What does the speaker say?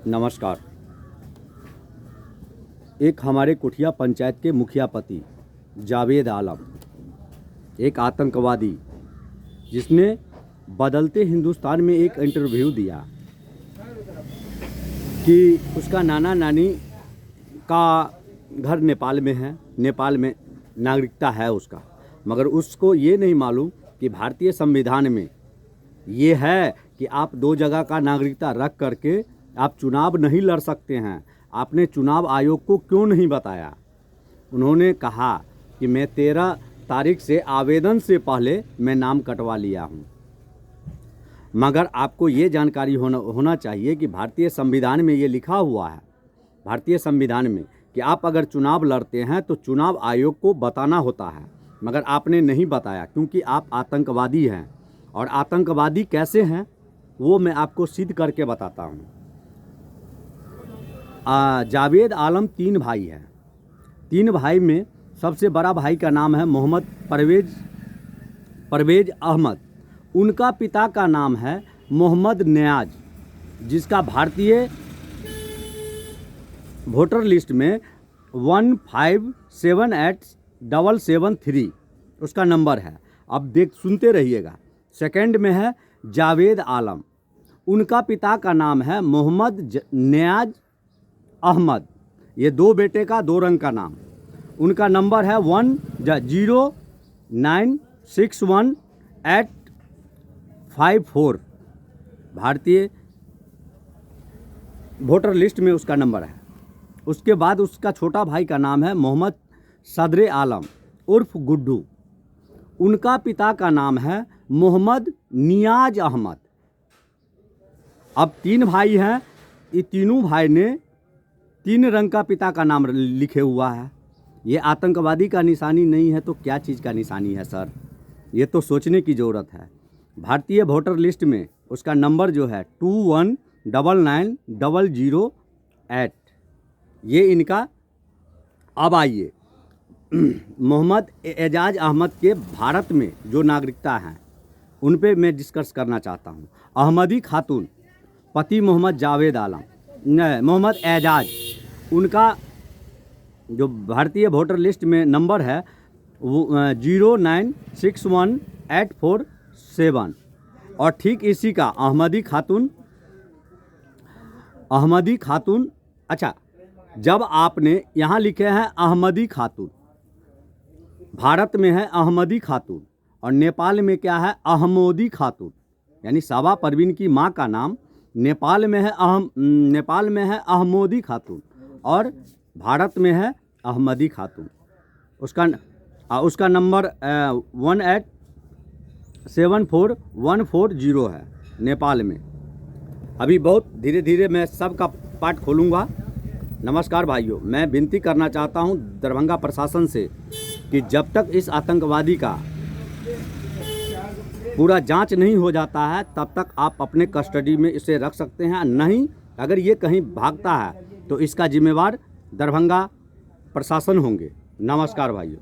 नमस्कार। एक हमारे कुठिया पंचायत के मुखिया पति जावेद आलम, एक आतंकवादी जिसने बदलते हिंदुस्तान में एक इंटरव्यू दिया कि उसका नाना नानी का घर नेपाल में है, नेपाल में नागरिकता है उसका, मगर उसको ये नहीं मालूम कि भारतीय संविधान में ये है कि आप दो जगह का नागरिकता रख करके आप चुनाव नहीं लड़ सकते हैं। आपने चुनाव आयोग को क्यों नहीं बताया? उन्होंने कहा कि मैं 13 तारीख से आवेदन से पहले मैं नाम कटवा लिया हूं। मगर आपको ये जानकारी होना चाहिए कि भारतीय संविधान में ये लिखा हुआ है, भारतीय संविधान में, कि आप अगर चुनाव लड़ते हैं तो चुनाव आयोग को बताना होता है, मगर आपने नहीं बताया क्योंकि आप आतंकवादी हैं। और आतंकवादी कैसे हैं वो मैं आपको सिद्ध करके बताता हूँ। जावेद आलम 3 भाई हैं। 3 भाई में सबसे बड़ा भाई का नाम है मोहम्मद परवेज अहमद। उनका पिता का नाम है मोहम्मद नियाज, जिसका भारतीय वोटर लिस्ट में 1578773 उसका नंबर है। अब सुनते रहिएगा। सेकंड में है जावेद आलम, उनका पिता का नाम है मोहम्मद नियाज अहमद। ये 2 बेटे का 2 रंग का नाम। उनका नंबर है 1096185 भारतीय वोटर लिस्ट में उसका नंबर है। उसके बाद उसका छोटा भाई का नाम है मोहम्मद सदरे आलम उर्फ गुड्डू। उनका पिता का नाम है मोहम्मद नियाज अहमद। अब 3 भाई हैं। ये तीनों भाई ने 3 रंग का पिता का नाम लिखे हुआ है। ये आतंकवादी का निशानी नहीं है तो क्या चीज़ का निशानी है सर? ये तो सोचने की ज़रूरत है। भारतीय वोटर लिस्ट में उसका नंबर जो है 2199008। ये इनका। अब आइए मोहम्मद एजाज अहमद के भारत में जो नागरिकता हैं उन पे मैं डिस्कस करना चाहता हूँ। अहमदी खातून, पति मोहम्मद जावेद आलम, मोहम्मद एजाज, उनका जो भारतीय वोटर लिस्ट में नंबर है वो 0961847। और ठीक इसी का अहमदी खातून। अच्छा, जब आपने यहाँ लिखे हैं अहमदी खातून, भारत में है अहमदी खातून और नेपाल में क्या है? अहमोदी खातून। यानी साबा परवीन की माँ का नाम नेपाल में है अहमोदी खातून और भारत में है अहमदी खातून। उसका नंबर 1874140 है नेपाल में। अभी बहुत धीरे धीरे मैं सबका पार्ट खोलूँगा। नमस्कार भाइयों, मैं विनती करना चाहता हूँ दरभंगा प्रशासन से कि जब तक इस आतंकवादी का पूरा जांच नहीं हो जाता है तब तक आप अपने कस्टडी में इसे रख सकते हैं। नहीं, अगर ये कहीं भागता है तो इसका जिम्मेवार दरभंगा प्रशासन होंगे। नमस्कार भाइयों।